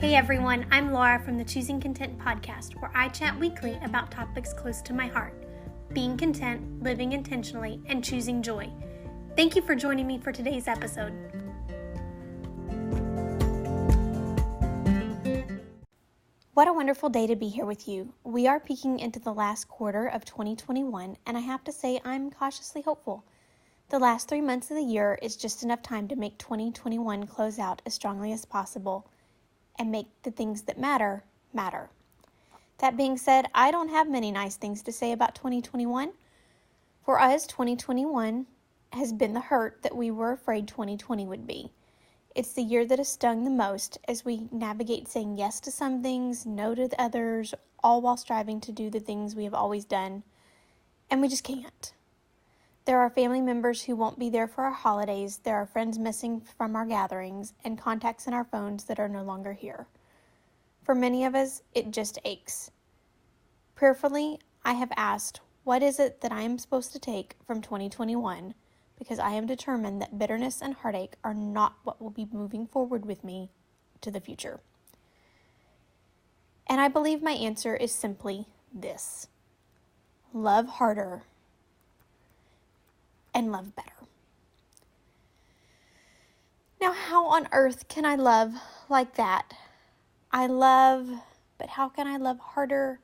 Hey everyone, I'm Laura from the Choosing Content podcast, where I chat weekly about topics close to my heart: being content, living intentionally, and choosing joy. Thank you for joining me for today's episode. What a wonderful day to be here with you. We are peeking into the last quarter of 2021, and I have to say I'm cautiously hopeful. The last 3 months of the year is just enough time to make 2021 close out as strongly as possible and make the things that matter, matter. That being said, I don't have many nice things to say about 2021. For us, 2021 has been the hurt that we were afraid 2020 would be. It's the year that has stung the most as we navigate saying yes to some things, no to the others, all while striving to do the things we have always done, and we just can't. There are family members who won't be there for our holidays, there are friends missing from our gatherings, and contacts in our phones that are no longer here. For many of us, it just aches. Prayerfully, I have asked, what is it that I am supposed to take from 2021? Because I am determined that bitterness and heartache are not what will be moving forward with me to the future. And I believe my answer is simply this: love harder and love better. Now, how on earth can I love like that? I love, but how can I love harder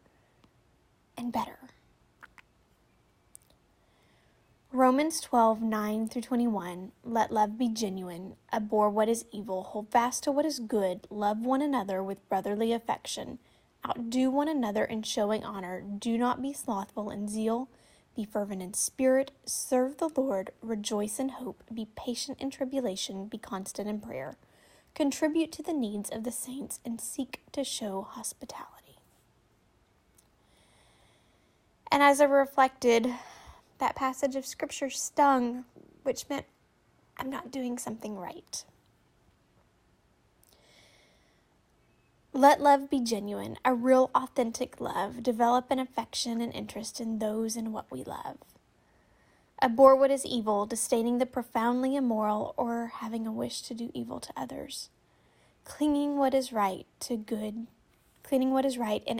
and better? Romans 12:9-21, let love be genuine, abhor what is evil, hold fast to what is good, love one another with brotherly affection, outdo one another in showing honor, do not be slothful in zeal, be fervent in spirit, serve the Lord, rejoice in hope, be patient in tribulation, be constant in prayer. Contribute to the needs of the saints and seek to show hospitality. And as I reflected, that passage of scripture stung, which meant I'm not doing something right. Let love be genuine, a real authentic love. Develop an affection and interest in those and what we love. Abhor what is evil, disdaining the profoundly immoral or having a wish to do evil to others. Clinging what is right and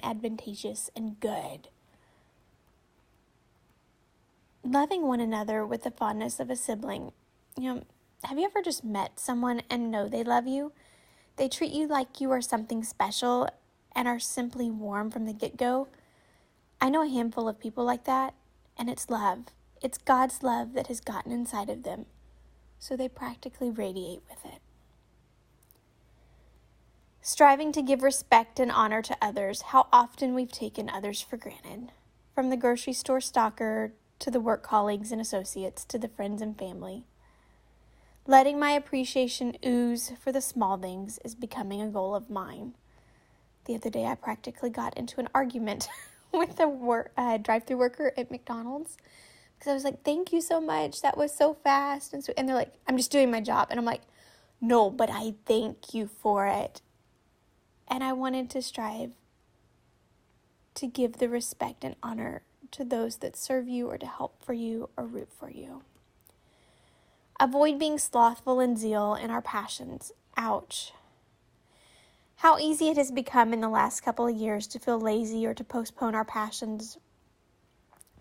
advantageous and good. Loving one another with the fondness of a sibling. Have you ever just met someone and know they love you? They treat you like you are something special and are simply warm from the get-go. I know a handful of people like that, and it's love. It's God's love that has gotten inside of them, so they practically radiate with it. Striving to give respect and honor to others, how often we've taken others for granted. From the grocery store stalker to the work colleagues and associates to the friends and family. Letting my appreciation ooze for the small things is becoming a goal of mine. The other day I practically got into an argument with a drive-thru worker at McDonald's because I was like, thank you so much, that was so fast. And they're like, I'm just doing my job. And I'm like, no, but I thank you for it. And I wanted to strive to give the respect and honor to those that serve you or to help for you or root for you. Avoid being slothful in zeal in our passions. Ouch. How easy it has become in the last couple of years to feel lazy or to postpone our passions,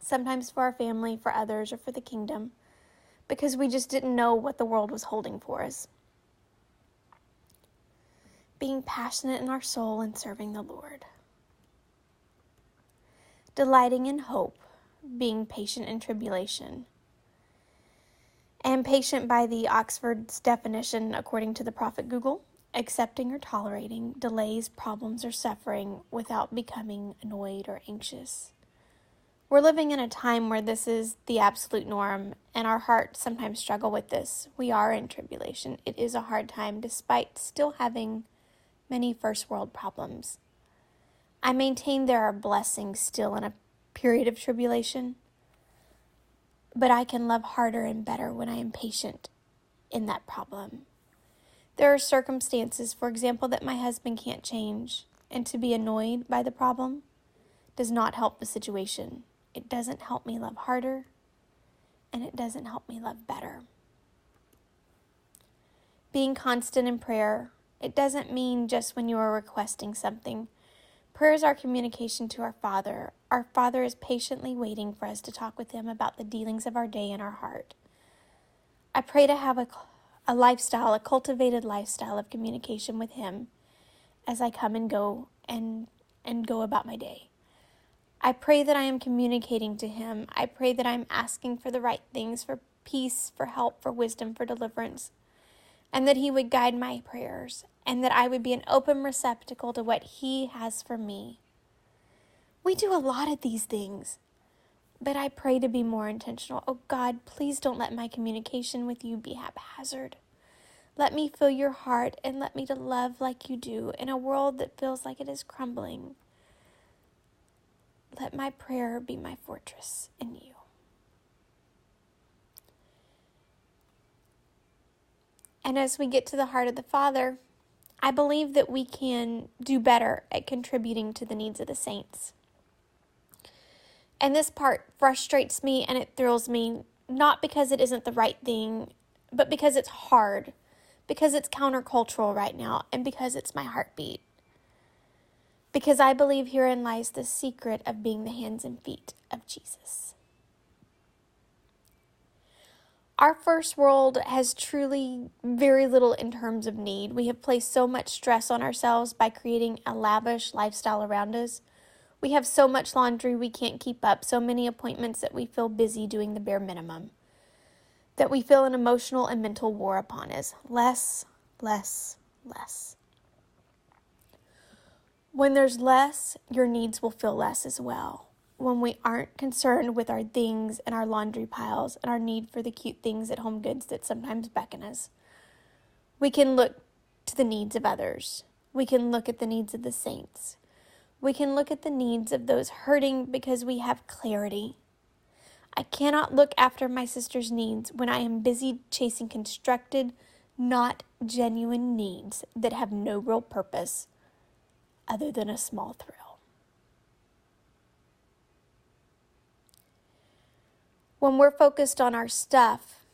sometimes for our family, for others, or for the kingdom, because we just didn't know what the world was holding for us. Being passionate in our soul and serving the Lord. Delighting in hope, being patient in tribulation. And patient by the Oxford's definition according to the prophet Google, accepting or tolerating delays, problems, or suffering without becoming annoyed or anxious. We're living in a time where this is the absolute norm, and our hearts sometimes struggle with this. We are in tribulation. It is a hard time despite still having many first world problems. I maintain there are blessings still in a period of tribulation. But I can love harder and better when I am patient in that problem. There are circumstances, for example, that my husband can't change, and to be annoyed by the problem does not help the situation. It doesn't help me love harder, and it doesn't help me love better. Being constant in prayer It doesn't mean just when you are requesting something. Prayer is our communication to our Father. Our Father is patiently waiting for us to talk with Him about the dealings of our day in our heart. I pray to have a lifestyle, a cultivated lifestyle of communication with Him as I come and go and go about my day. I pray that I am communicating to Him. I pray that I'm asking for the right things, for peace, for help, for wisdom, for deliverance, and that He would guide my prayers, and that I would be an open receptacle to what He has for me. We do a lot of these things, but I pray to be more intentional. Oh God, please don't let my communication with You be haphazard. Let me feel Your heart and let me to love like You do in a world that feels like it is crumbling. Let my prayer be my fortress in You. And as we get to the heart of the Father, I believe that we can do better at contributing to the needs of the saints. And this part frustrates me and it thrills me, not because it isn't the right thing, but because it's hard, because it's countercultural right now, and because it's my heartbeat. Because I believe herein lies the secret of being the hands and feet of Jesus. Our first world has truly very little in terms of need. We have placed so much stress on ourselves by creating a lavish lifestyle around us. We have so much laundry we can't keep up, so many appointments that we feel busy doing the bare minimum, that we feel an emotional and mental war upon us. Less, less, less. When there's less, your needs will feel less as well. When we aren't concerned with our things and our laundry piles and our need for the cute things at Home Goods that sometimes beckon us, we can look to the needs of others. We can look at the needs of the saints. We can look at the needs of those hurting because we have clarity. I cannot look after my sister's needs when I am busy chasing constructed, not genuine needs that have no real purpose other than a small thrill. When we're focused on our stuff,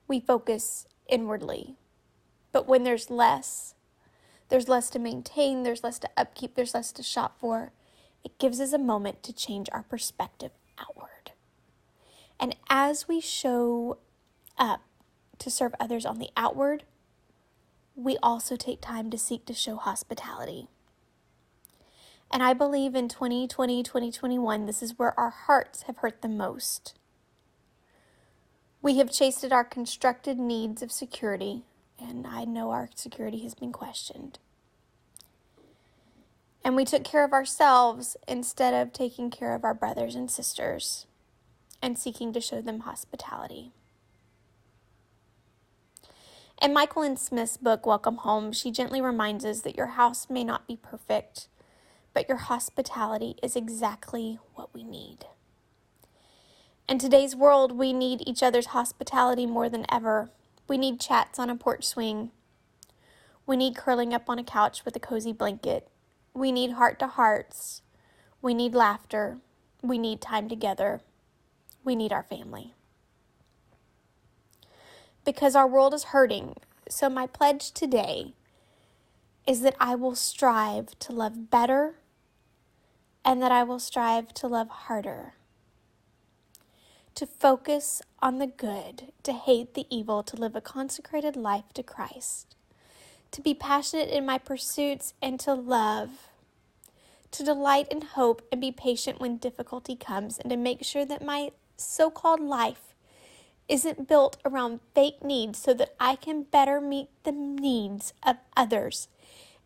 we focus inwardly. But when there's less to maintain, there's less to upkeep, there's less to shop for. It gives us a moment to change our perspective outward. And as we show up to serve others on the outward, we also take time to seek to show hospitality. And I believe in 2020, 2021, this is where our hearts have hurt the most. We have chased at our constructed needs of security, and I know our security has been questioned. And we took care of ourselves instead of taking care of our brothers and sisters and seeking to show them hospitality. In Michael N. Smith's book, Welcome Home, she gently reminds us that your house may not be perfect, but your hospitality is exactly what we need. In today's world, we need each other's hospitality more than ever. We need chats on a porch swing. We need curling up on a couch with a cozy blanket. We need heart-to-hearts. We need laughter. We need time together. We need our family. Because our world is hurting, so my pledge today is that I will strive to love better and that I will strive to love harder. To focus on the good, to hate the evil, to live a consecrated life to Christ. To be passionate in my pursuits and to love. To delight in hope and be patient when difficulty comes, and to make sure that my so-called life isn't built around fake needs so that I can better meet the needs of others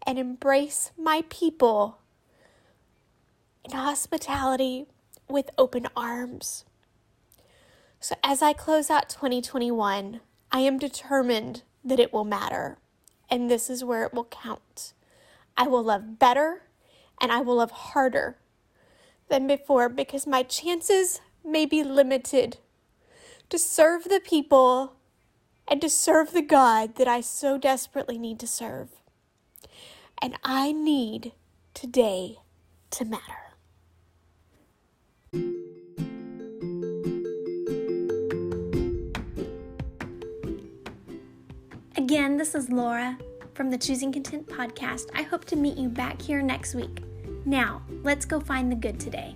and embrace my people in hospitality with open arms. So as I close out 2021, I am determined that it will matter, and this is where it will count. I will love better and I will love harder than before, because my chances may be limited to serve the people and to serve the God that I so desperately need to serve. And I need today to matter. Again, this is Laura from the Choosing Content podcast. I hope to meet you back here next week. Now, let's go find the good today.